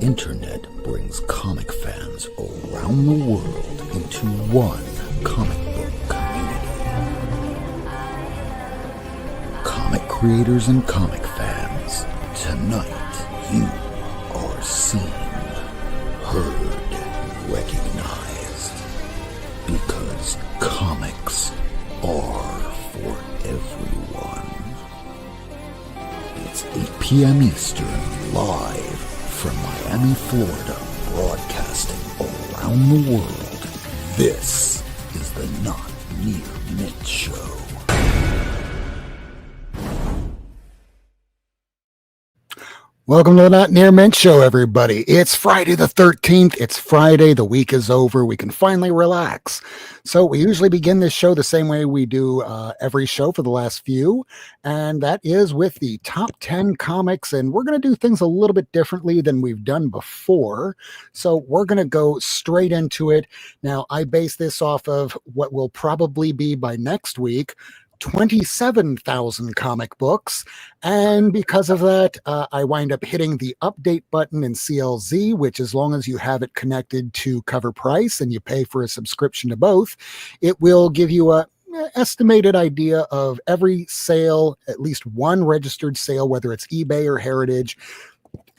internet brings comic fans around the world into one comic book community. Comic creators and comic fans, tonight you are seen, heard, recognized, because comics are for everyone. It's 8 p.m. Eastern, live from Miami, Florida, broadcasting around the world. This is the Not Near Mint Show. Welcome to the Not Near Mint Show, everybody. It's Friday the 13th. It's Friday. The week is over. We can finally relax. So we usually begin this show the same way we do every show for the last few, and that is with the top 10 comics, and we're going to do things a little bit differently than we've done before. So we're going to go straight into it. Now, I base this off of what will probably be by next week 27,000 comic books, and because of that I wind up hitting the update button in CLZ, which, as long as you have it connected to CovrPrice and you pay for a subscription to both, it will give you a estimated idea of every sale, at least one registered sale, whether it's eBay or Heritage,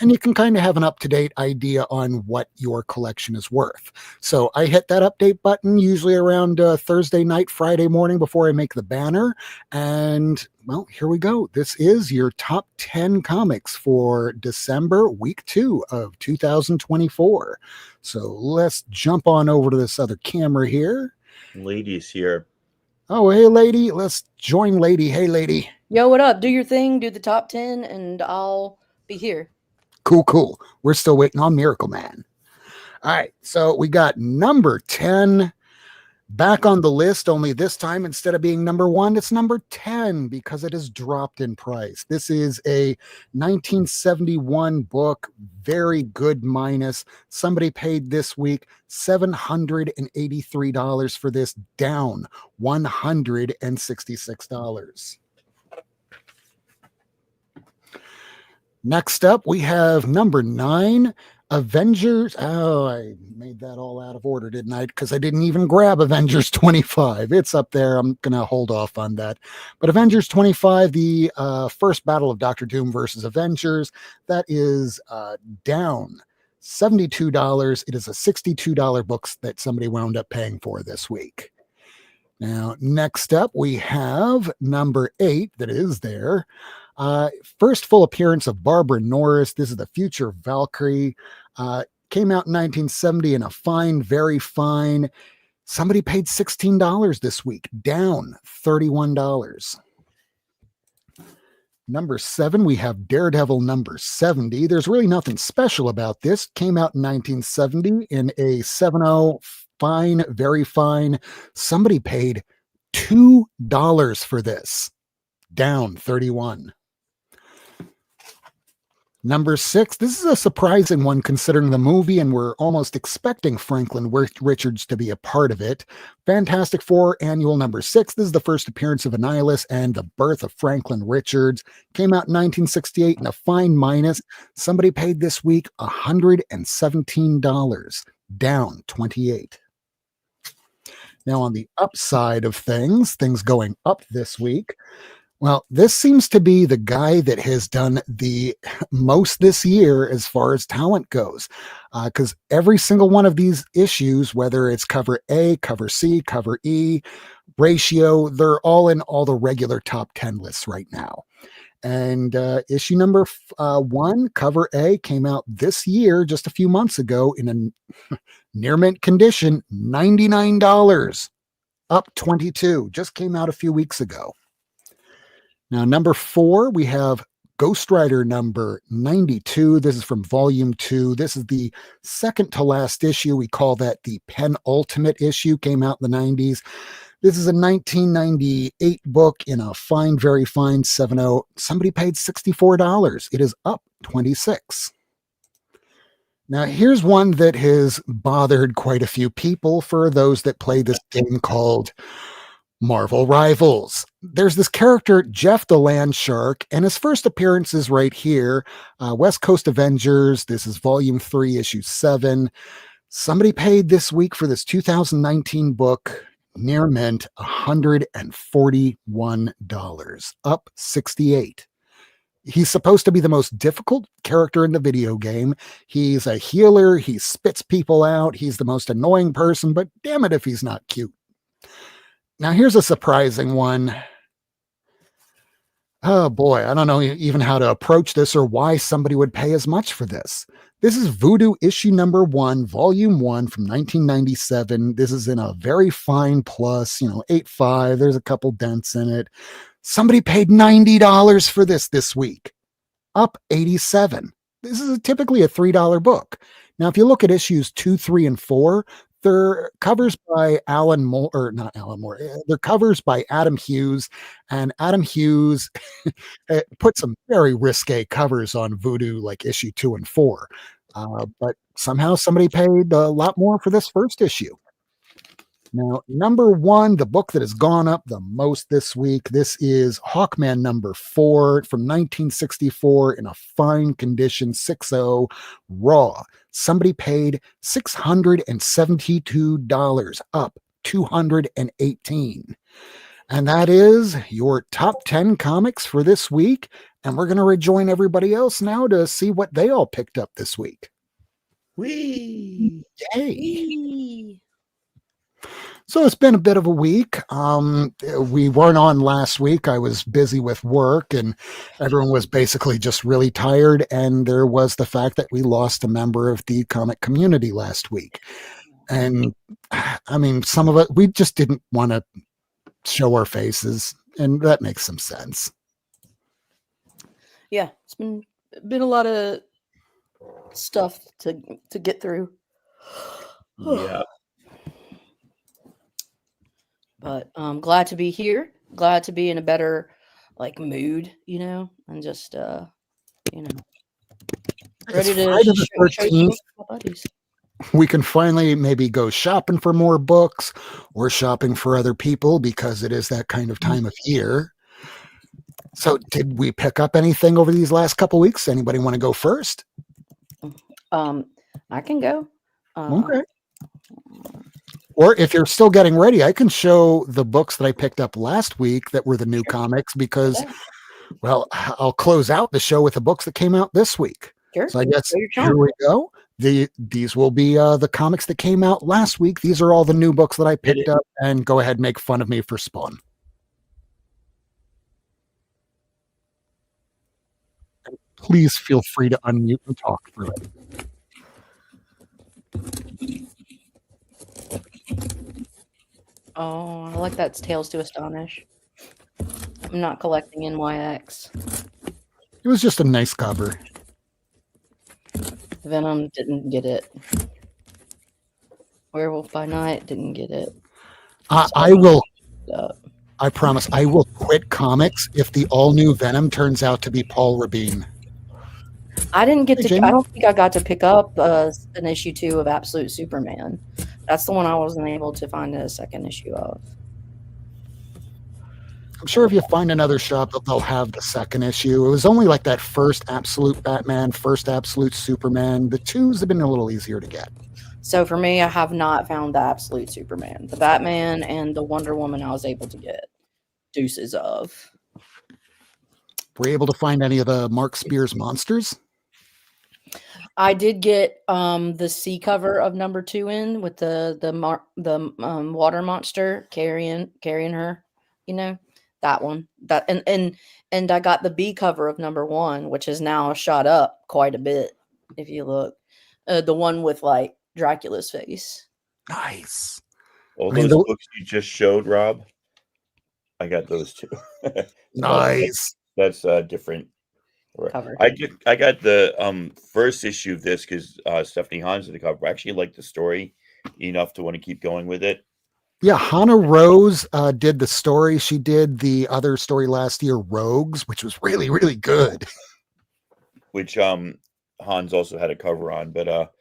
and you can kind of have an up-to-date idea on what your collection is worth. So I hit that update button usually around Thursday night, Friday morning before I make the banner. And, well, here we go. This is your top 10 comics for December, week 2 of 2024. So let's jump on over to this other camera here. Lady's here. Oh, hey, lady. Let's join lady. Hey, lady. Yo, what up? Do your thing. Do the top 10, and I'll be here. Cool. We're still waiting on Miracleman. All right, so we got number 10 back on the list, only this time instead of being number 1, it's number 10 because it has dropped in price. This is a 1971 book, very good minus. Somebody paid this week $783 for this, down $166. Next up, we have number 9, Avengers. Oh, I made that all out of order, didn't I? Because I didn't even grab Avengers 25. It's up there. I'm going to hold off on that. But Avengers 25, the first battle of Doctor Doom versus Avengers, that is down $72. It is a $62 book that somebody wound up paying for this week. Now, next up, we have number 8 that is there. First full appearance of Barbara Norris. This is the future Valkyrie. Came out in 1970 in a fine, very fine. Somebody paid $16 this week, down $31. Number 7, we have Daredevil number 70. There's really nothing special about this. Came out in 1970 in a 7.0, fine, very fine. Somebody paid $2 for this, down $31. Number 6, this is a surprising one considering the movie, and we're almost expecting Franklin Richards to be a part of it. Fantastic Four Annual number 6. This is the first appearance of Annihilus and the birth of Franklin Richards. Came out in 1968 in a fine minus. Somebody paid this week $117, down $28. Now, on the upside of things going up this week, well, this seems to be the guy that has done the most this year as far as talent goes, because every single one of these issues, whether it's cover A, cover C, cover E, ratio, they're all in all the regular top 10 lists right now. And issue number 1, cover A, came out this year, just a few months ago, in a near mint condition, $99, up $22, just came out a few weeks ago. Now, number 4, we have Ghost Rider number 92. This is from volume 2. This is the second to last issue. We call that the penultimate issue. Came out in the 90s. This is a 1998 book in a fine, very fine 7.0. Somebody paid $64. It is up $26. Now, here's one that has bothered quite a few people for those that play this game called Marvel Rivals. There's this character, Jeff the Land Shark, and his first appearance is right here. West Coast Avengers. This is Volume 3, Issue 7. Somebody paid this week for this 2019 book, near mint, $141, up 68. He's supposed to be the most difficult character in the video game. He's a healer. He spits people out. He's the most annoying person, but damn it if he's not cute. Now, here's a surprising one. Oh boy, I don't know even how to approach this or why somebody would pay as much for this. This is Voodoo issue number 1, volume 1 from 1997. This is in a very fine plus, 8.5. There's a couple dents in it. Somebody paid $90 for this week, up 87. This is typically a $3 book. Now, if you look at issues 2, 3, and 4, they're covers by they're covers by Adam Hughes, and Adam Hughes put some very risque covers on Voodoo, like issue 2 and 4. But somehow somebody paid a lot more for this first issue. Now, number 1, the book that has gone up the most this week, this is Hawkman number 4 from 1964 in a fine condition, 6.0 raw. Somebody paid $672, up 218. And that is your top 10 comics for this week. And we're going to rejoin everybody else now to see what they all picked up this week. Whee! Yay! Whee! So it's been a bit of a week. We weren't on last week. I was busy with work and everyone was basically just really tired. And there was the fact that we lost a member of the comic community last week. And I mean, some of it, we just didn't want to show our faces. And that makes some sense. Yeah, it's been a lot of stuff to get through. Yeah. But I'm glad to be here. Glad to be in a better mood, and just ready It's to Friday the show you 13th. my buddies. We can finally maybe go shopping for more books or shopping for other people because it is that kind of time of year. So did we pick up anything over these last couple weeks? Anybody want to go first? I can go. Okay. Or if you're still getting ready, I can show the books that I picked up last week that were the new comics because, well, I'll close out the show with the books that came out this week. Sure. So I guess here we go. These will be the comics that came out last week. These are all the new books that I picked up, and go ahead and make fun of me for Spawn. And please feel free to unmute and talk through it. Oh, I like that Tales to Astonish. I'm not collecting NYX. It was just a nice cover. Venom didn't get it. Werewolf by Night didn't get it. I promise I will quit comics if the all-new Venom turns out to be Paul Rabin. I didn't get Hey, to. Jamie. I don't think I got to pick up an issue 2 of Absolute Superman. That's the one I wasn't able to find a second issue of. I'm sure if you find another shop, they'll have the second issue. It was only like that first Absolute Batman, first Absolute Superman. The twos have been a little easier to get. So for me, I have not found the Absolute Superman. The Batman and the Wonder Woman I was able to get deuces of. Were you able to find any of the Mark Spears monsters? I did get the C cover of number 2 in with the water monster carrying her, that one. That and I got the B cover of number 1, which is now shot up quite a bit if you look. The one with Dracula's face. Nice. All those books you just showed, Rob, I got those too. Nice. That's different. Cover. I got the first issue of this because Stephanie Hans did the cover. I actually liked the story enough to want to keep going with it. Yeah, Hannah Rose did the story. She did the other story last year, Rogues, which was really, really good. Which Hans also had a cover on, but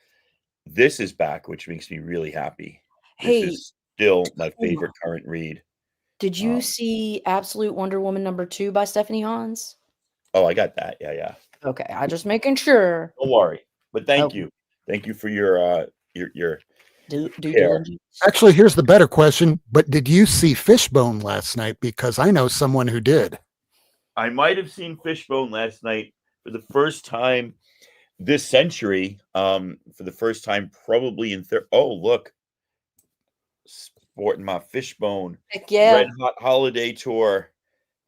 this is back, which makes me really happy. This is still my favorite current read. Did you see Absolute Wonder Woman #2 by Stephanie Hans? Oh, I got that. Yeah. Okay, I just making sure. Don't worry. But thank Okay. you. Thank you for your Due care. diligence. Actually, here's the better question. But did you see Fishbone last night? Because I know someone who did. I might have seen Fishbone last night for the first time this century. For the first time, probably in oh, look, sporting my Fishbone Heck yeah. Red Hot Holiday Tour.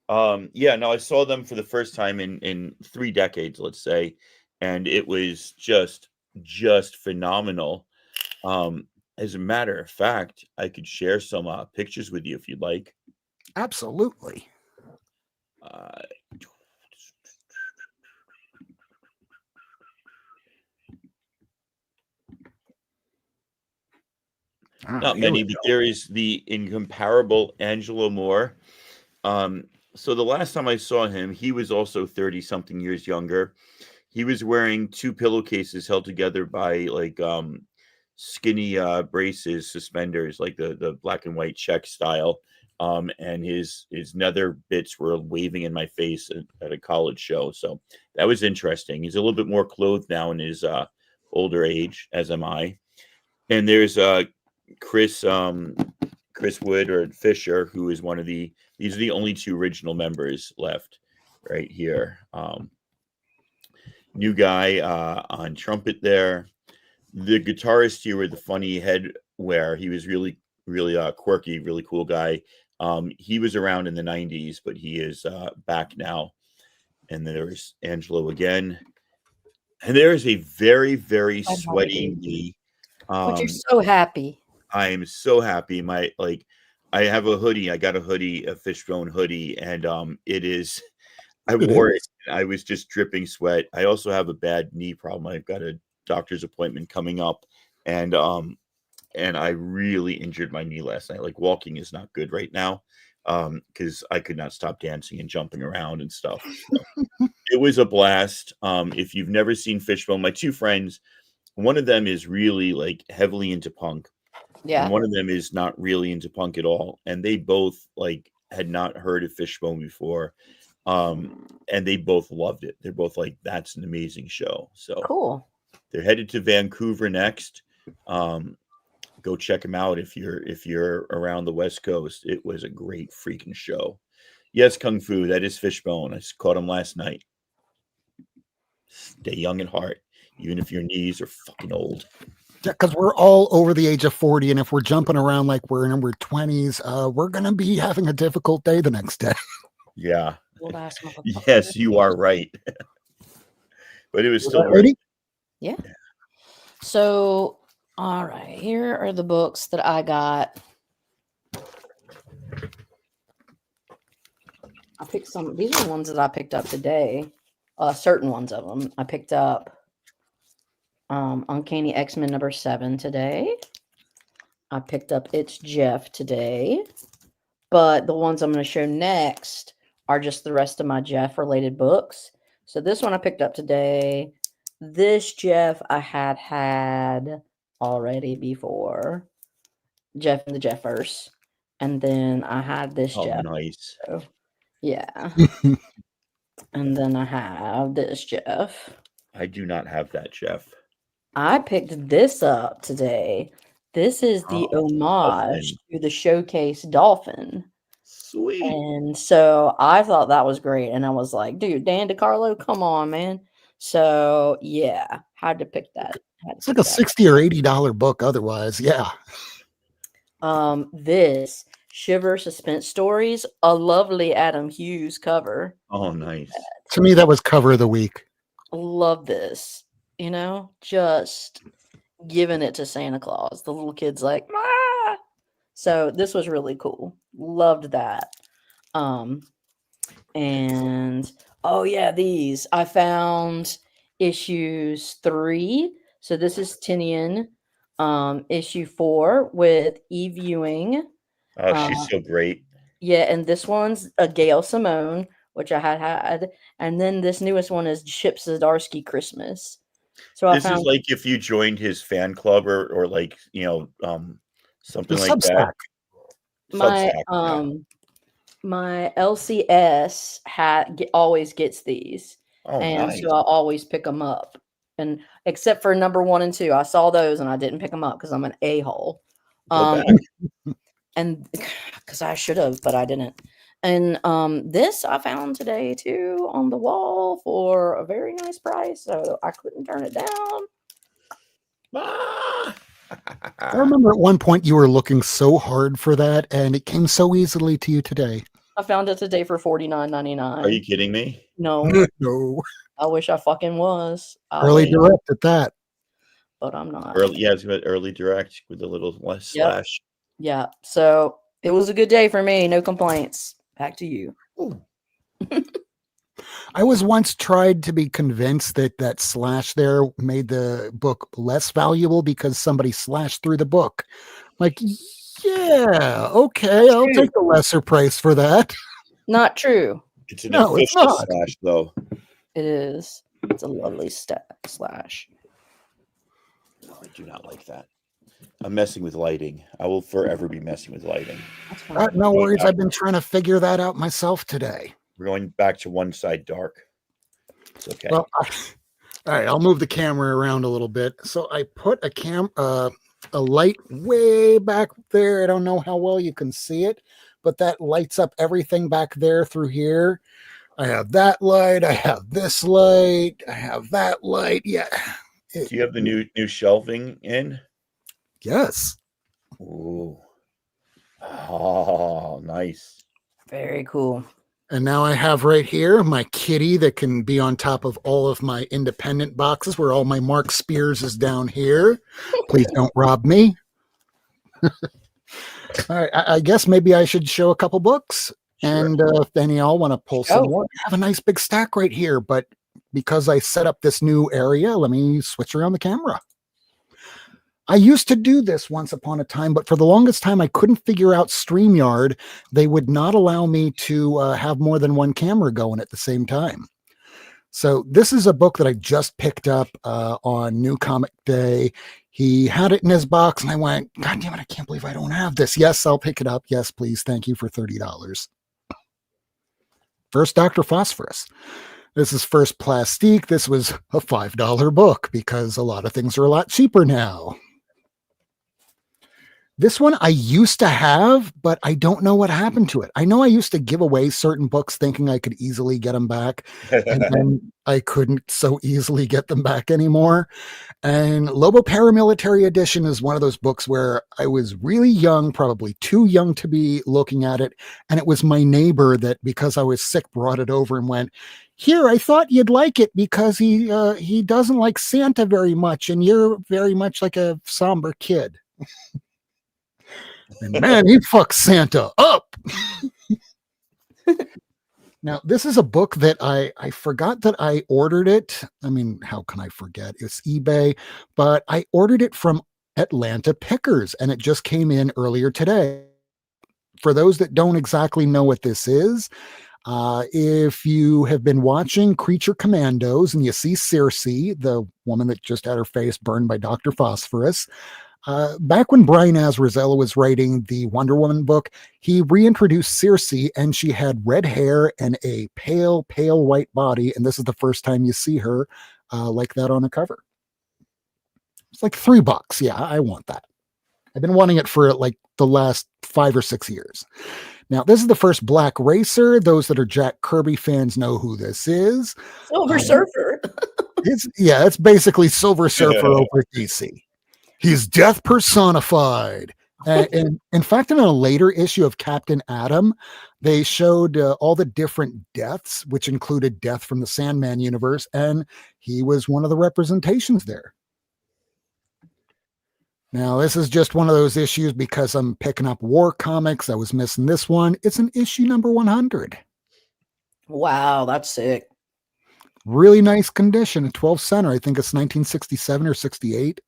Yeah, no, I saw them for the first time in 3 decades, let's say, and it was just phenomenal. As a matter of fact, I could share some pictures with you if you'd like. Absolutely. Not many, but there is the incomparable Angelo Moore. So the last time I saw him, he was also 30-something years younger. He was wearing 2 pillowcases held together by like skinny braces, suspenders, like the black and white check style. And his nether bits were waving in my face at a college show. So that was interesting. He's a little bit more clothed now in his older age, as am I. And there's Chris Wood or Fisher, who is one of these are the only 2 original members left right here. New guy on trumpet there. The guitarist here with the funny head wear, he was really quirky, really cool guy. He was around in the 90s, but he is back now. And there's Angelo again. And there is a very, very sweaty me. But you're so happy. I am so happy. I have a hoodie. I got a hoodie, a Fishbone hoodie, and it is. I wore it. I was just dripping sweat. I also have a bad knee problem. I've got a doctor's appointment coming up, and I really injured my knee last night. Like walking is not good right now, because I could not stop dancing and jumping around and stuff. So it was a blast. If you've never seen Fishbone, my 2 friends, one of them is really like heavily into punk. Yeah. And one of them is not really into punk at all. And they both like had not heard of Fishbone before. And they both loved it. They're both like, that's an amazing show. So cool. They're headed to Vancouver next. Go check them out if you're around the West Coast. It was a great freaking show. Yes, Kung Fu, that is Fishbone. I just caught him last night. Stay young at heart, even if your knees are fucking old. Yeah, because we're all over the age of 40, and if we're jumping around like we're in our 20s, we're going to be having a difficult day the next day. Yeah. Yes, you are right. But it was still ready. Yeah. So, all right, here are the books that I got. I picked some. These are the ones that I picked up today. Certain ones of them. I picked up Uncanny X-Men #7 today. I picked up It's Jeff today. But the ones I'm going to show next are just the rest of my Jeff-related books. So this one I picked up today. This Jeff I had already before. Jeff and the Jeffers. And then I had this Jeff. Nice. So, yeah. And then I have this Jeff. I do not have that, Jeff. I picked this up today. This is the homage to the Showcase Dolphin. Sweet. And so I thought that was great. And I was like, dude, Dan DiCarlo, come on, man. So yeah, had to pick that. It's like a $60 or $80 book otherwise. Yeah. This Shiver Suspense Stories, a lovely Adam Hughes cover. Oh, nice. To me, that was cover of the week. Love this. You know, just giving it to Santa Claus. The little kid's like, ah! So this was really cool. Loved that. And oh yeah, these I found issues 3. So this is Tinian, issue 4 with Eve Ewing. Oh, she's so great. Yeah, and this one's a Gail Simone, which I had, and then this newest one is Chip Zdarsky Christmas. So this is like if you joined his fan club or like something like Substack. that. My my LCS always gets these, Oh, and nice. so I always pick them up. And except for number 1 and 2, I saw those and I didn't pick them up because I'm an a-hole. Go back. And because I should have, but I didn't. And this I found today too on the wall for a very nice price, so I couldn't turn it down. Ah! I remember at one point you were looking so hard for that, and it came so easily to you today. I found it today for $49.99. Are you kidding me? No, No. I wish I fucking was. Early direct at that. But I'm not. Early, yeah, it's got early direct with a little less slash. Yeah. So it was a good day for me. No complaints. Back to you. I was once tried to be convinced that that slash there made the book less valuable because somebody slashed through the book. Like, yeah, okay, I'll take the lesser price for that. Not true. It's an No, it's official not. slash, though. It is. It's a lovely slash. No, I do not like that. I'm messing with lighting. I will forever be messing with lighting. That's fine. No worries. I've been trying to figure that out myself today. We're going back to one side dark. It's okay. Well, all right, I'll move the camera around a little bit. So I put a light way back there. I don't know how well you can see it, but that lights up everything back there through here. I have that light. I have this light. I have that light. Yeah. Do you have the new shelving in? Yes. Ooh. Oh, nice. Very cool. And now I have right here my kitty that can be on top of all of my independent boxes where all my Mark Spears is down here. Please don't rob me. All right. I guess maybe I should show a couple books. Sure. And if any of y'all want to pull some more, I have a nice big stack right here. But because I set up this new area, let me switch around the camera. I used to do this once upon a time, but for the longest time, I couldn't figure out StreamYard. They would not allow me to have more than one camera going at the same time. So this is a book that I just picked up on New Comic Day. He had it in his box, and I went, God damn it, I can't believe I don't have this. Yes, I'll pick it up. Yes, please. Thank you for $30. First Dr. Phosphorus. This is First Plastique. This was a $5 book because a lot of things are a lot cheaper now. This one I used to have, but I don't know what happened to it. I know I used to give away certain books thinking I could easily get them back, and then I couldn't so easily get them back anymore. And Lobo Paramilitary Edition is one of those books where I was really young, probably too young to be looking at it. And it was my neighbor that, because I was sick, brought it over and went, here, I thought you'd like it because he doesn't like Santa very much, and you're very much like a somber kid. And man, he fucks Santa up. Now, this is a book that I forgot that I ordered it. I mean, how can I forget? It's eBay, but I ordered it from Atlanta Pickers, and it just came in earlier today. For those that don't exactly know what this is, if you have been watching Creature Commandos and you see Circe, the woman that just had her face burned by Dr. Phosphorus, back when Brian Azzarello was writing the Wonder Woman book, he reintroduced Circe, and she had red hair and a pale, pale white body. And this is the first time you see her like that on a cover. It's like $3. Yeah, I want that. I've been wanting it for like the last 5 or 6 years. Now, this is the first Black Racer. Those that are Jack Kirby fans know who this is. Silver Surfer. It's basically Silver Surfer over DC. He's death personified. And in fact, in a later issue of Captain Atom, they showed all the different deaths, which included death from the Sandman universe, and he was one of the representations there. Now, this is just one of those issues because I'm picking up War Comics. I was missing this one. It's an issue number 100. Wow, that's sick. Really nice condition. A 12 center. I think it's 1967 or 68.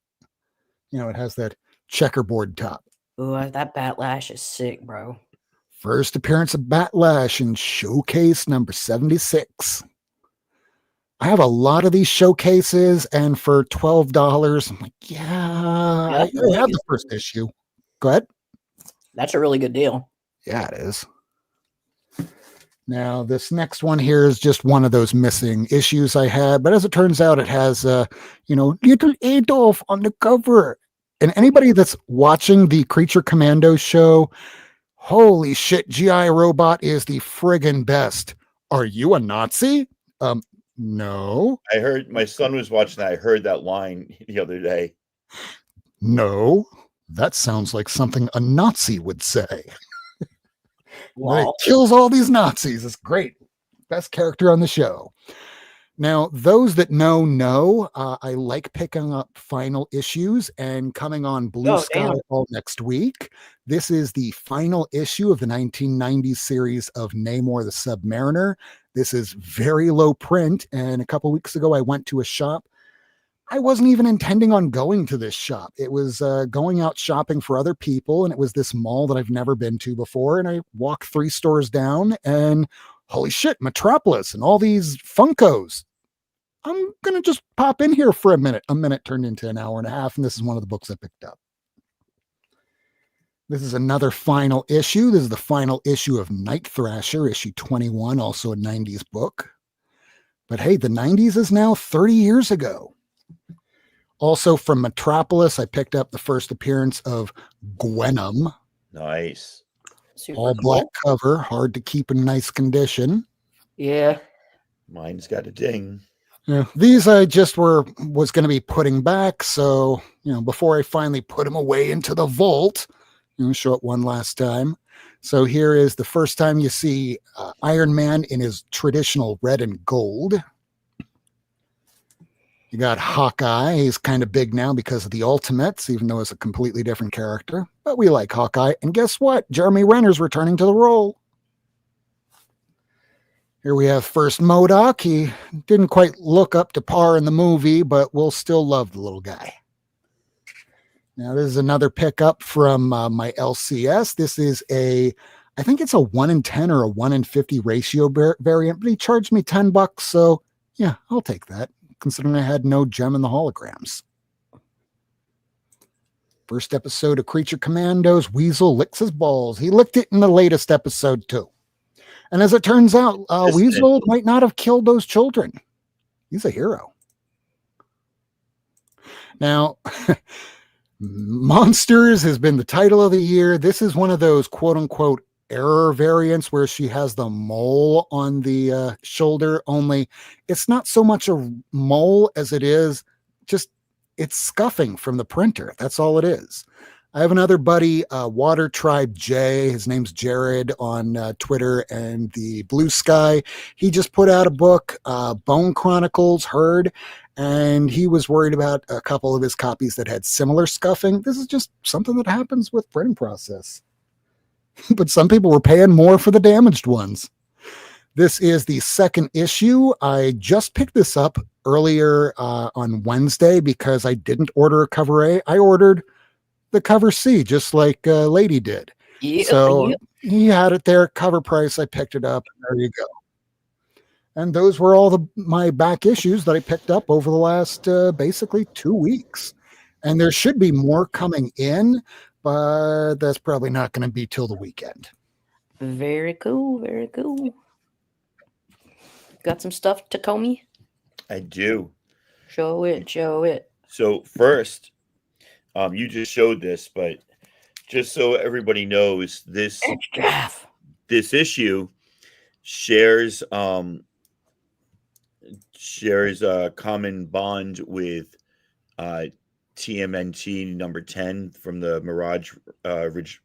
You know, it has that checkerboard top. Ooh, that Batlash is sick, bro. First appearance of Batlash in Showcase number 76. I have a lot of these showcases, and for $12, I'm like, I have the first issue. Go ahead. That's a really good deal. Yeah, it is. Now, this next one here is just one of those missing issues I had, but as it turns out, it has, little Adolf on the cover. And anybody that's watching the Creature Commando show, holy shit, GI Robot is the friggin' best. Are you a Nazi? No, I heard my son was watching that. I heard that line the other day. no. That sounds like something a Nazi would say. It kills all these Nazis. It's great. Best character on the show. Now, those that know, I like picking up final issues and coming on Blue Sky all next week. This is the final issue of the 1990s series of Namor the Submariner. This is very low print. And a couple weeks ago, I went to a shop. I wasn't even intending on going to this shop. It was going out shopping for other people, and it was this mall that I've never been to before. And I walked 3 stores down, and holy shit, Metropolis and all these Funkos. I'm going to just pop in here for a minute. A minute turned into an hour and a half, and this is one of the books I picked up. This is another final issue. This is the final issue of Night Thrasher, issue 21, also a 90s book. But hey, the 90s is now 30 years ago. Also from Metropolis, I picked up the first appearance of Gwenum. Nice. Super all black cover, hard to keep in nice condition. Yeah. Mine's got a ding. Yeah, these I just was going to be putting back. So, before I finally put them away into the vault, show it one last time. So here is the first time you see Iron Man in his traditional red and gold. You got Hawkeye. He's kind of big now because of the Ultimates, even though it's a completely different character. But we like Hawkeye. And guess what? Jeremy Renner's returning to the role. Here we have first MODOK. He didn't quite look up to par in the movie, but we'll still love the little guy. Now, this is another pickup from my LCS. This is I think it's a 1 in 10 or a 1 in 50 ratio variant, but he charged me $10. So yeah, I'll take that, considering I had no gem in the holograms. First episode of Creature Commandos, Weasel licks his balls. He licked it in the latest episode too. And as it turns out, Weasel might not have killed those children. He's a hero. Now, Monsters has been the title of the year. This is one of those quote-unquote error variants where she has the mole on the shoulder, only it's not so much a mole as it is just it's scuffing from the printer. That's all it is. I have another buddy, Water Tribe J. His name's Jared on Twitter and the Blue Sky. He just put out a book, Bone Chronicles Herd, and he was worried about a couple of his copies that had similar scuffing. This is just something that happens with printing process. But some people were paying more for the damaged ones. This is the second issue. I just picked this up earlier on Wednesday because I didn't order a cover A. I ordered the cover C, just like Lady did. So he had it there, cover price. I picked it up. And there you go. And those were all my back issues that I picked up over the last basically 2 weeks. And there should be more coming in, but that's probably not going to be till the weekend. Very cool. Very cool. Got some stuff, Tacoma? I do. Show it. Show it. So first, you just showed this, but just so everybody knows, this issue shares a common bond with TMNT number 10 from the Mirage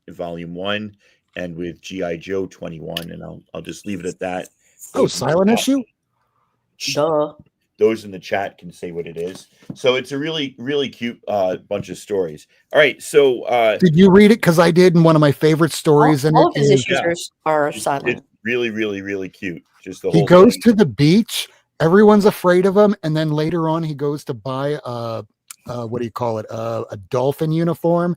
Volume 1 and with G.I. Joe 21, and I'll just leave it at that. Silent issue? Duh. Those in the chat can say what it is. So it's a really, really cute bunch of stories. All right. So did you read it? Because I did, and one of my favorite stories. All of his issues are silent. It's really, really, really cute. Just the whole He goes thing. to the beach. Everyone's afraid of him, and then later on, he goes to buy what do you call it? A dolphin uniform,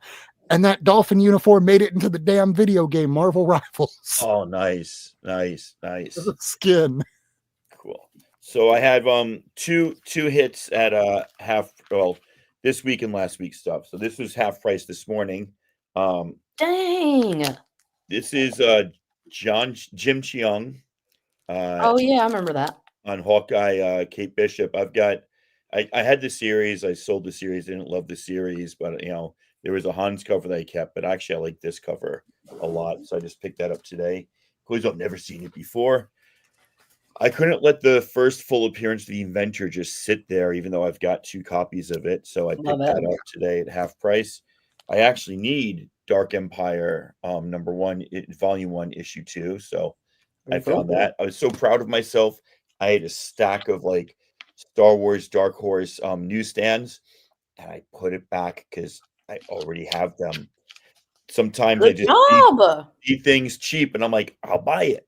and that dolphin uniform made it into the damn video game Marvel Rivals. Oh, nice. Skin. Cool. So I have two hits at this week and last week's stuff. So this was half price this morning. Dang. This is Jim Cheung Oh yeah, I remember that. on Hawkeye, Kate Bishop. I had the series. I sold the series. Didn't love the series, but there was a Hans cover that I kept. But actually, I like this cover a lot, so I just picked that up today. Because I've never seen it before. I couldn't let the first full appearance of the Inventor just sit there, even though I've got 2 copies of it. So I Love picked it. that up today at half price. I actually need Dark Empire #1, Volume 1, Issue 2. So I Very found cool. that. I was so proud of myself. I had a stack of like Star Wars Dark Horse newsstands, and I put it back because I already have them. Sometimes I Good just job. see things cheap, and I'm like, I'll buy it.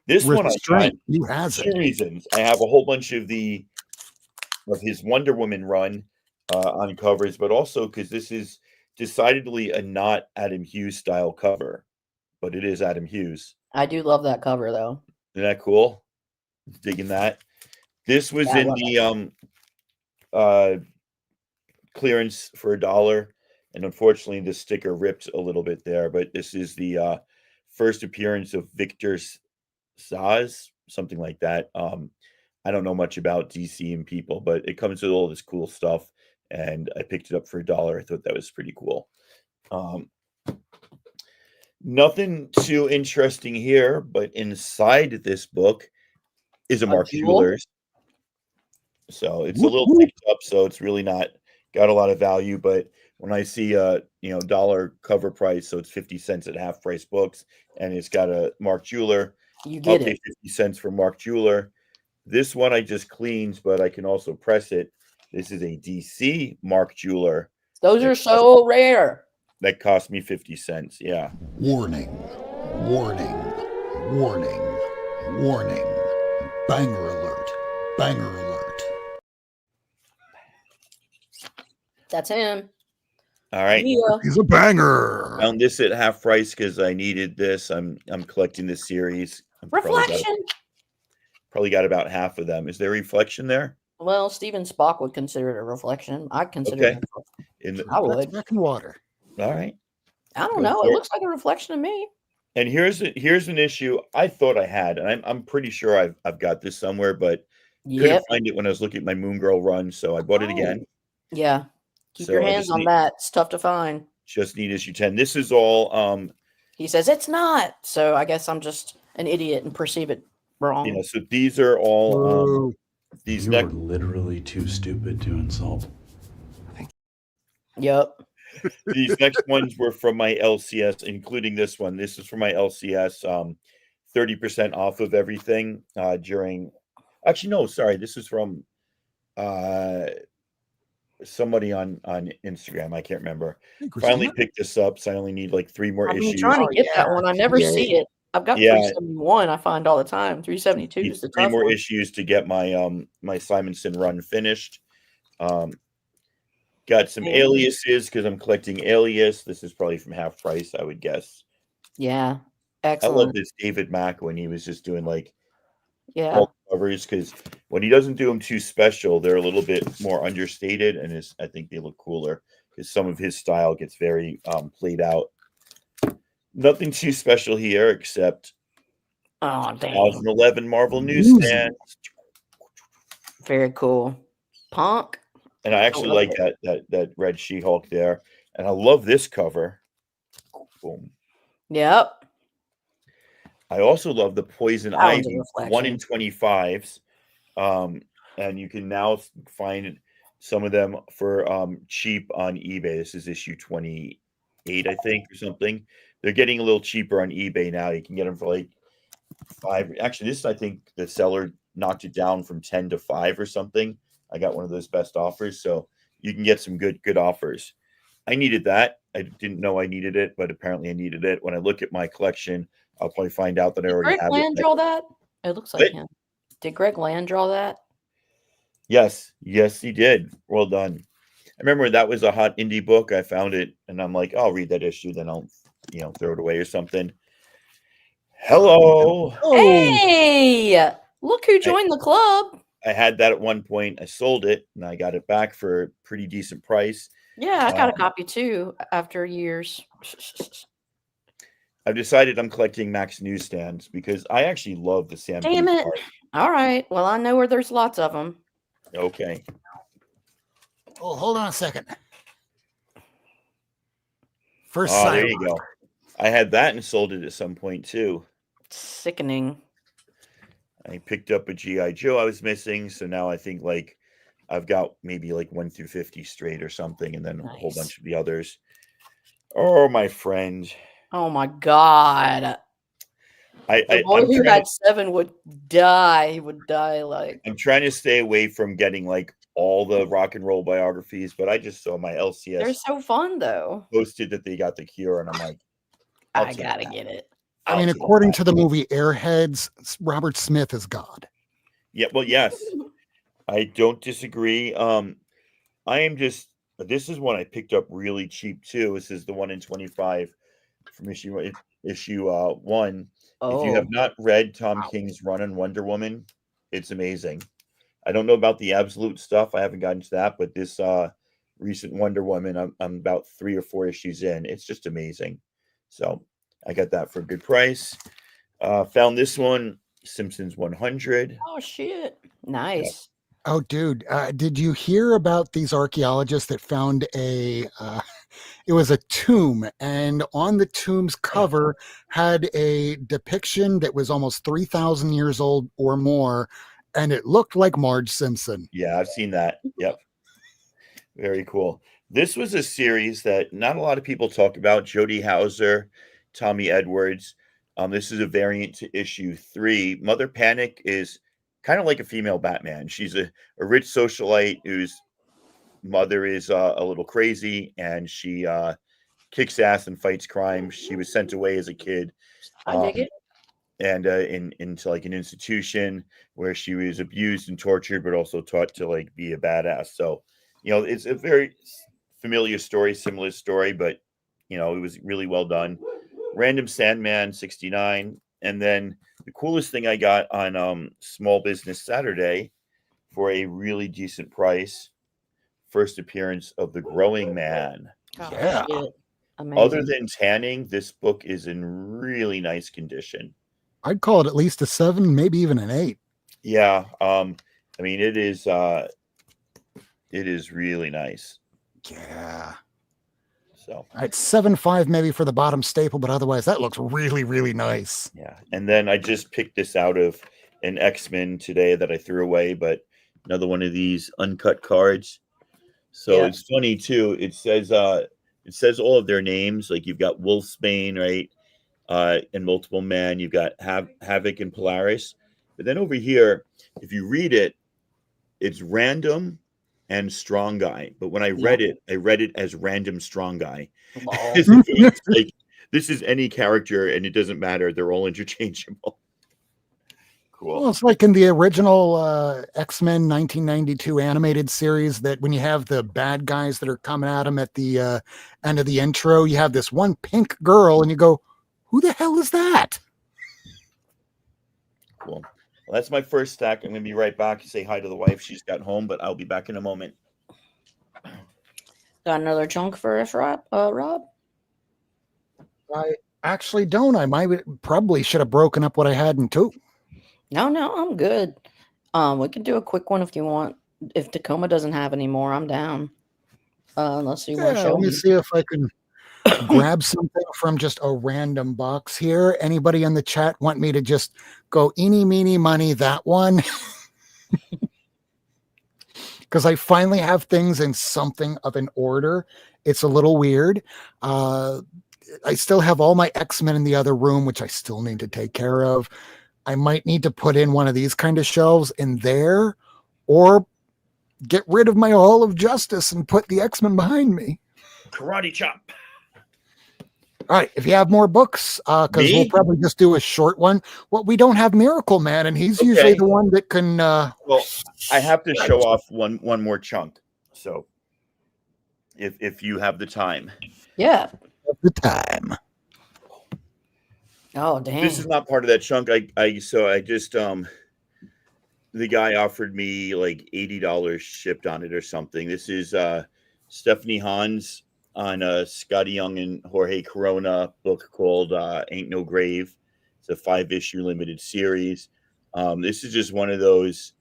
This one I got Restraint. You has 2 it. reasons. I have a whole bunch of his Wonder Woman run on covers, but also because this is decidedly a not Adam Hughes style cover, but it is Adam Hughes. I do love that cover though. Isn't that cool? Digging that. This was Yeah, I in love the clearance for $1, and unfortunately the sticker ripped a little bit there. But this is the first appearance of Victor Zaz, something like that. I don't know much about DC and people, but it comes with all this cool stuff, and I picked it up for $1. I thought that was pretty cool. Nothing too interesting here, but inside this book is a Mark jewel? Jewelers. So it's a Whoop, little whoop. picked up, so it's really not got a lot of value. But when I see a dollar cover price, so it's 50 cents at half price books, and it's got a Mark Jeweler, You I'll get pay it. 50 cents for Mark Jeweler. This one I just cleaned, but I can also press it. This is a DC Mark Jeweler Those that are so rare. cost me 50 cents. Yeah. Warning. Warning. Warning. Warning. Banger alert. Banger alert. That's him. All right. Yeah. He's a banger. Found this at half price because I needed this. I'm collecting this series. I've Reflection. probably got about half of them. Is there reflection there? Well, Steven Spock would consider it a reflection. I'd consider Okay. it a reflection. I would. That's back in water. All right. I don't Go know. for It it. looks like a reflection to me. And here's an issue I thought I had, and I'm pretty sure I've got this somewhere, but couldn't Yep. find it when I was looking at my Moon Girl run, so I bought it again. Yeah. Keep your So I hands on that. It's tough to find. just need issue 10. This is all He says it's not. So I guess I'm just an idiot and perceive it wrong. so these are all Whoa. these You are next literally too stupid to insult. Yep. these next ones were from my LCS, including this one. This is from my LCS 30% off of everything during actually no, sorry, this is from somebody on Instagram. I can't remember. Finally picked this up, so I only need like 3 more I've been issues. trying to get that one. I never Yay. see it. I've got Yeah. 371. I find all the time. 372 Need is the 3 tough more one. issues to get my my Simonson run finished. Got some aliases because I'm collecting alias. This is probably from half price, I would guess. Yeah. I love Excellent. this David Mack when he was just doing like Yeah. bulk covers, because when he doesn't do them too special, they're a little bit more understated, and I think they look cooler because some of his style gets very played out. Nothing too special here except Oh, dang. 2011 Marvel newsstand. Very cool. Punk. And I actually love like that red She-Hulk there. And I love this cover. Boom. Yep. I also love the Poison That one's a Ivy reflection. 1 in 25s. And you can now find some of them for cheap on eBay. This is issue 28, I think, or something. They're getting a little cheaper on eBay now. You can get them for like 5. Actually, this I think the seller knocked it down from 10 to 5 or something. I got one of those best offers, so you can get some good offers. I needed that. I didn't know I needed it, but apparently I needed it. When I look at my collection, I'll probably find out that I already Greg have Land it. draw that? It looks like him. Did Greg Land draw that? Yes, he did. Well done. I remember that was a hot indie book. I found it, and I'm like, I'll read that issue, then I'll, throw it away or something. Hello. Hey, look who joined the club. I had that at one point. I sold it, and I got it back for a pretty decent price. Yeah, I got a copy too after years. I've decided I'm collecting Max newsstands because I actually love the Sam. Damn Booth it. art. All right. Well, I know where there's lots of them. Okay. Oh, hold on a second. First Oh, there silent. you go. I had that and sold it at some point too. Sickening. I picked up a G.I. Joe I was missing, so now I think like I've got maybe like 1 through 50 straight or something, and then a whole Nice. bunch of the others. Oh, my friend. Oh my God. The boy who had 7 would die. He would die like. I'm trying to stay away from getting like all the rock and roll biographies, but I just saw my LCS. They're so fun though. Posted that they got the cure, and I'm like, I gotta get it. I mean, according to the movie Airheads, Robert Smith is God. Yeah, well, yes. I don't disagree. I am just, this is one I picked up really cheap too. This is the 1 in 25 from issue 1. If you have not read Tom King's run on Wonder Woman, it's amazing. I don't know about the absolute stuff. I haven't gotten to that, but this recent Wonder Woman, I'm about 3 or 4 issues in. It's just amazing. So I got that for a good price. Found this one, Simpsons 100. Oh shit! Nice. Oh, dude, did you hear about these archaeologists that found it was a tomb, and on the tomb's cover had a depiction that was almost 3,000 years old or more, and it looked like Marge Simpson. Yeah, I've seen that. Yep. Very cool. This was a series that not a lot of people talk about. Jody Hauser, Tommy Edwards. This is a variant to issue 3. Mother Panic is kind of like a female Batman. She's a rich socialite whose mother is a little crazy, and she kicks ass and fights crime. She was sent away as a kid. I dig it. And into like an institution where she was abused and tortured, but also taught to like be a badass. So, it's a very familiar story, similar story, but it was really well done. Random Sandman 69. And then the coolest thing I got on Small Business Saturday for a really decent price, first appearance of The Growing Man. Oh, Yeah. shit. Amazing. Other than tanning, this book is in really nice condition. I'd call it at least a 7, maybe even an 8. Yeah. I mean, it is really nice. Yeah. So It's 7.5 maybe for the bottom staple, but otherwise that looks really, really nice. yeah. And then I just picked this out of an X-Men today that I threw away, but another one of these uncut cards. So It's funny too. It says all of their names. Like you've got Wolfsbane, right? And Multiple Men. You've got Havoc and Polaris. But then over here, if you read it, it's Random and Strong Guy. But when I read it as Random Strong Guy. It's like, this is any character, and it doesn't matter. They're all interchangeable. Cool. Well, it's like in the original X-Men 1992 animated series that when you have the bad guys that are coming at them at the end of the intro, you have this one pink girl, and you go, who the hell is that? Cool. Well, that's my first stack. I'm going to be right back to say hi to the wife. She's got home, but I'll be back in a moment. Got another chunk for us, Rob? I actually don't. Probably should have broken up what I had in 2. No, I'm good. We can do a quick one if you want. If Tacoma doesn't have any more, I'm down. Unless you want to show let me see if I can grab something from just a random box here. Anybody in the chat want me to just go eeny, meeny, money that one? Because I finally have things in something of an order. It's a little weird. I still have all my X-Men in the other room, which I still need to take care of. I might need to put in one of these kind of shelves in there, or get rid of my Hall of Justice and put the X-Men behind me. Karate chop. All right, if you have more books, because we'll probably just do a short one. Well, we don't have Miracleman, and he's usually the one that can. Well, I have to show off one more chunk. So, if you have the time, Yeah. the time. Oh, damn. This is not part of that chunk. I just the guy offered me like $80 shipped on it or something. This is Stephanie Hahn's on a Scotty Young and Jorge Corona book called Ain't No Grave. It's a 5-issue limited series. This is just one of those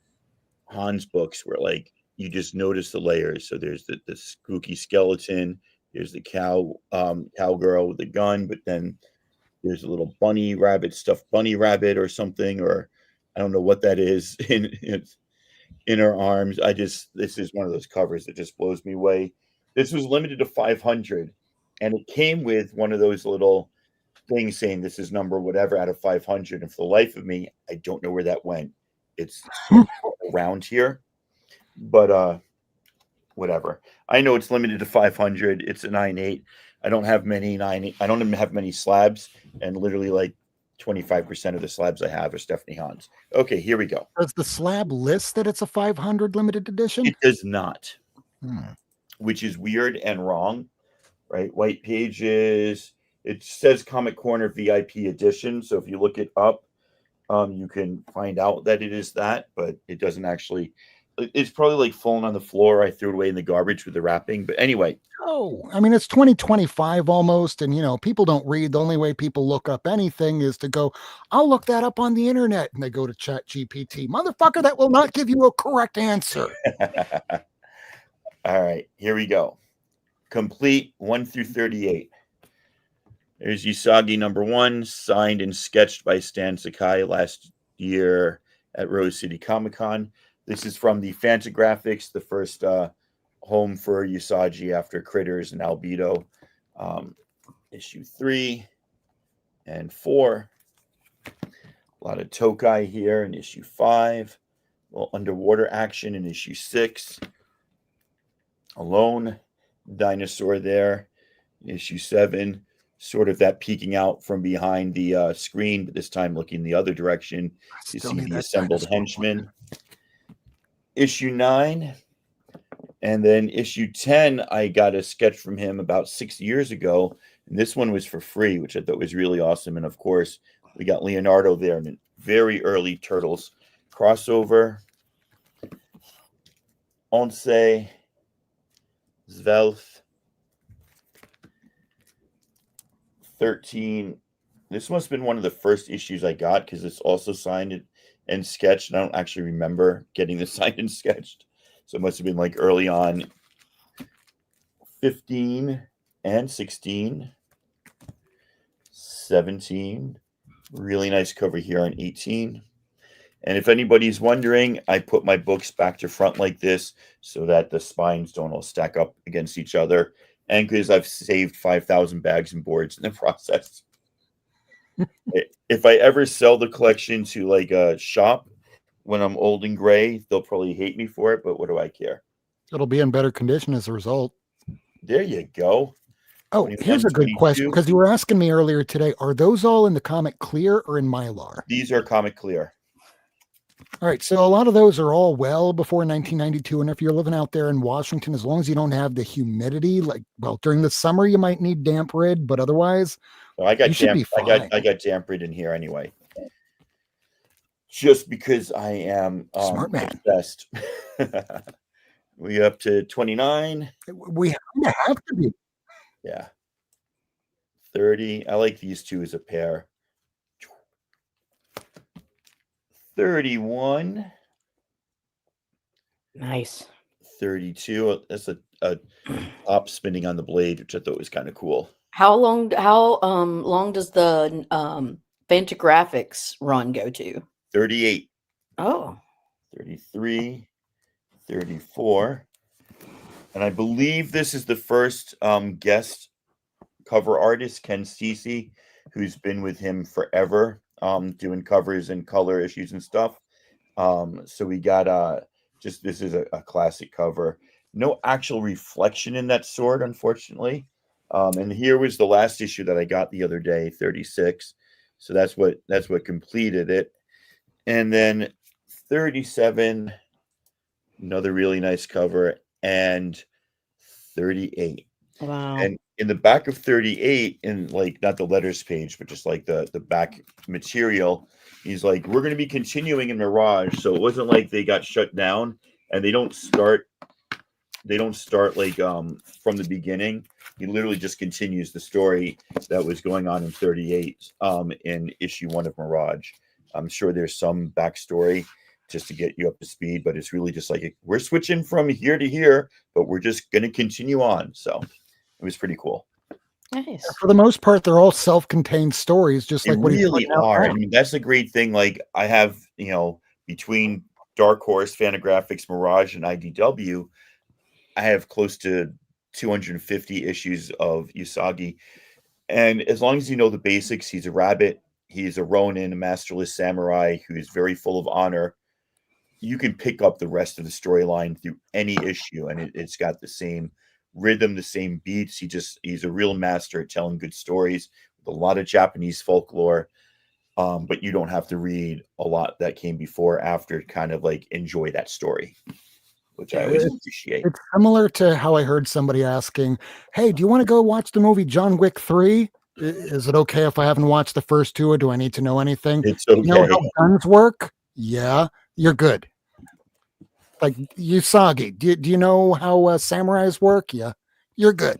Hans books where like you just notice the layers. So there's the spooky skeleton, there's the cowgirl with the gun, but then there's a little bunny rabbit, stuffed bunny rabbit or something, or I don't know what that is in her arms. This is one of those covers that just blows me away. This was limited to 500, and it came with one of those little things saying this is number whatever out of 500. And for the life of me, I don't know where that went. It's around here, but whatever. I know it's limited to 500. It's a 9.8. I don't have many 9.8. I don't even have many slabs, and literally like 25% of the slabs I have are Stephanie Hans. Okay, here we go. Does the slab list that it's a 500 limited edition? It does not, which is weird and wrong, right? White pages. It says Comic Corner VIP edition. So if you look it up, you can find out that it is that, but it doesn't actually. It's probably like falling on the floor. I threw it away in the garbage with the wrapping. But anyway. Oh, I mean, it's 2025 almost. And, people don't read. The only way people look up anything is to go, I'll look that up on the internet. And they go to Chat GPT. Motherfucker, that will not give you a correct answer. All right, here we go. Complete 1 through 38. There's Usagi number 1, signed and sketched by Stan Sakai last year at Rose City Comic Con. This is from the Fantagraphics, the first home for Usagi after Critters and Albedo. Issue 3 and 4. A lot of Tokai here in issue 5. A little underwater action in issue 6. Alone dinosaur there in issue 7. Sort of that peeking out from behind the screen, but this time looking the other direction to see the assembled henchmen. Issue 9, and then issue 10, I got a sketch from him about 6 years ago, and this one was for free, which I thought was really awesome. And of course, we got Leonardo there in a very early Turtles crossover. Once, 12, 13. This must have been one of the first issues I got because it's also signed and sketched. And I don't actually remember getting this signed and sketched. So it must have been like early on. 15 and 16. 17. Really nice cover here on 18. And if anybody's wondering, I put my books back to front like this so that the spines don't all stack up against each other. And because I've saved 5,000 bags and boards in the process. If I ever sell the collection to like a shop when I'm old and gray, they'll probably hate me for it, but what do I care? It'll be in better condition as a result. There you go. Oh, here's a good question, because you were asking me earlier today, are those all in the comic clear or in Mylar? These are comic clear. All right, so a lot of those are all well before 1992, and if you're living out there in Washington, as long as you don't have the humidity, during the summer you might need damp rid, but otherwise, I got damp. I got damp rid in here anyway, just because I am smart man. Best. We up to 29. We have to be. Yeah. 30. I like these two as a pair. 31. Nice. 32. That's a top spinning on the blade, which I thought was kind of cool. How long does the Fantagraphics run go to? 38. Oh. 33. 34. And I believe this is the first guest cover artist, Ken Cece, who's been with him forever, doing covers and color issues and stuff. So we got this is a classic cover. No actual reflection in that sword, unfortunately. And here was the last issue that I got the other day, 36. So that's what completed it. And then 37, another really nice cover, and 38. Wow. And in the back of 38, in like not the letters page, but just like the back material, he's like, we're going to be continuing in Mirage. So it wasn't like they got shut down, and they don't start they don't start like from the beginning. He literally just continues the story that was going on in 38 in issue 1 of Mirage. I'm sure there's some backstory just to get you up to speed, but it's really just like we're switching from here to here, but we're just going to continue on. So it was pretty cool. Nice. For the most part, they're all self-contained stories, just They like what really he's putting out are. now. I mean, that's a great thing. Like I have, between Dark Horse, Fantagraphics, Mirage, and IDW, I have close to 250 issues of Usagi. And as long as you know the basics, he's a rabbit, he's a Ronin, a masterless samurai who is very full of honor. You can pick up the rest of the storyline through any issue, and it's got the same rhythm, the same beats. He's a real master at telling good stories with a lot of Japanese folklore. But you don't have to read a lot that came before, after, kind of like enjoy that story, which I always appreciate. It's similar to how I heard somebody asking, "Hey, do you want to go watch the movie John Wick 3? Is it okay if I haven't watched the first two, or do I need to know anything?" It's okay. You know how guns work? Yeah, you're good. Like Usagi, do you know how samurais work? Yeah, you're good.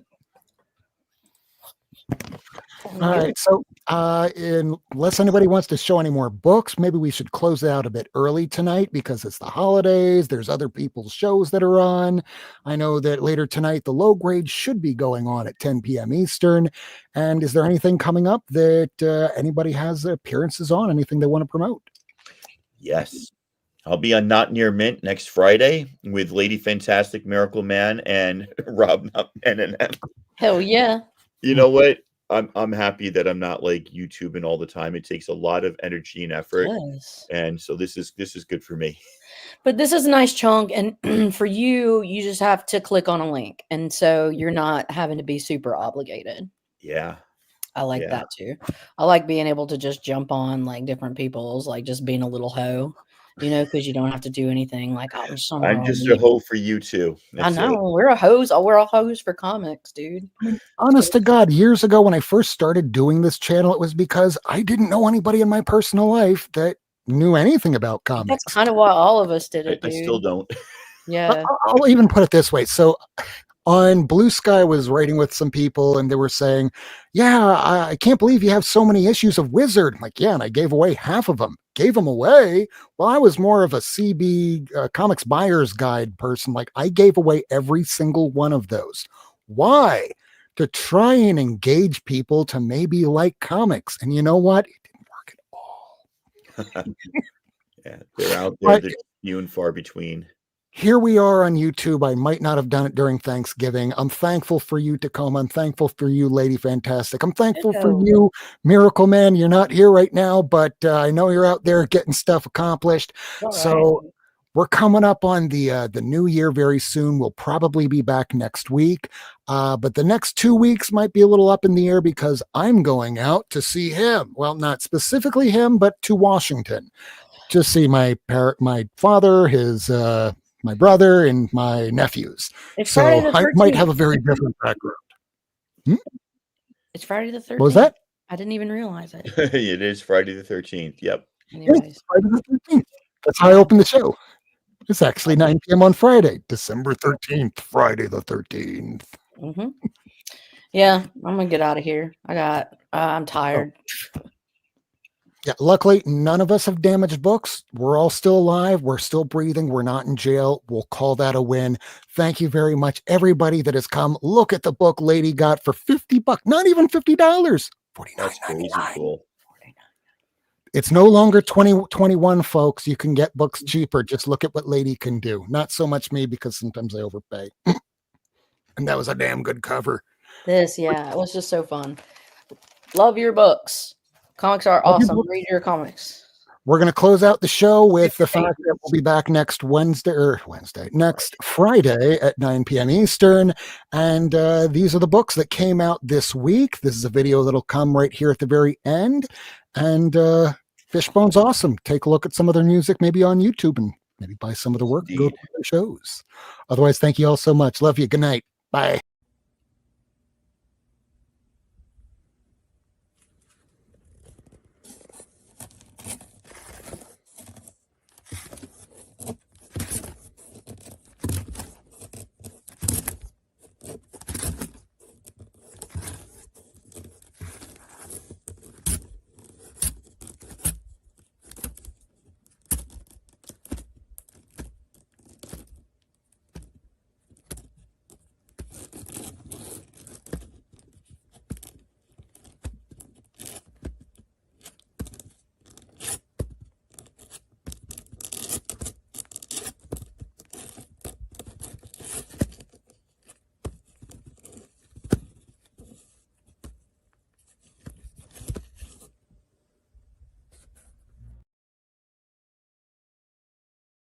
All right, so unless anybody wants to show any more books, maybe we should close it out a bit early tonight because it's the holidays. There's other people's shows that are on. I know that later tonight, the low grade should be going on at 10 p.m. Eastern. And is there anything coming up that anybody has appearances on? Anything they want to promote? Yes. I'll be on Not Near Mint next Friday with Lady Fantastic, Miracleman, and Rob Nutman. Hell yeah. You know what? I'm happy that I'm not like YouTubing all the time. It takes a lot of energy and effort. Yes. And so this is good for me. But this is a nice chunk, and for you just have to click on a link, and so you're not having to be super obligated. Yeah. I like that too. I like being able to just jump on like different people's, like just being a little hoe, because you don't have to do anything. Like I'm just a hoe for you too. I know we're a hose. We're all hoes for comics, dude. Honest to God, years ago when I first started doing this channel, it was because I didn't know anybody in my personal life that knew anything about comics. That's kind of why all of us did it, dude. I still don't. Yeah. I'll even put it this way. So on Blue Sky, I was writing with some people and they were saying, "Yeah, I can't believe you have so many issues of Wizard." I'm like, "Yeah, and I gave away half of them." Gave them away. Well, I was more of a CB Comics Buyer's Guide person. Like I gave away every single one of those. Why? To try and engage people to maybe like comics. And you know what? It didn't work at all. Yeah, they're out there. They're few and far between. Here we are on YouTube. I might not have done it during Thanksgiving. I'm thankful for you, Tacoma. I'm thankful for you, Lady Fantastic. I'm thankful for you, Miracleman. You're not here right now, but I know you're out there getting stuff accomplished. So we're coming up on the new year very soon. We'll probably be back next week. But the next 2 weeks might be a little up in the air because I'm going out to see him. Well, not specifically him, but to Washington to see my father, his my brother, and my nephews. So I might have a very different background. It's Friday the 13th. What was that? I didn't even realize it. It is Friday the 13th. Yep. Anyways. Friday the 13th. That's how I opened the show. It's actually 9 p.m. on Friday, December 13th, Friday the 13th. Mm-hmm. Yeah, I'm going to get out of here. I'm tired. Yeah, luckily, none of us have damaged books. We're all still alive. We're still breathing. We're not in jail. We'll call that a win. Thank you very much, everybody that has come. Look at the book Lady got for $50, not even $50. $49.99. Cool. It's no longer 2021, folks. You can get books cheaper. Just look at what Lady can do. Not so much me, because sometimes I overpay. And that was a damn good cover. It was just so fun. Love your books. Comics are awesome. Read your comics. We're going to close out the show with the fact that we'll be back next next Friday at 9 p.m. Eastern. And these are the books that came out this week. This is a video that'll come right here at the very end. And Fishbone's awesome. Take a look at some of their music, maybe on YouTube, and maybe buy some of the work and go to their shows. Otherwise, thank you all so much. Love you. Good night. Bye.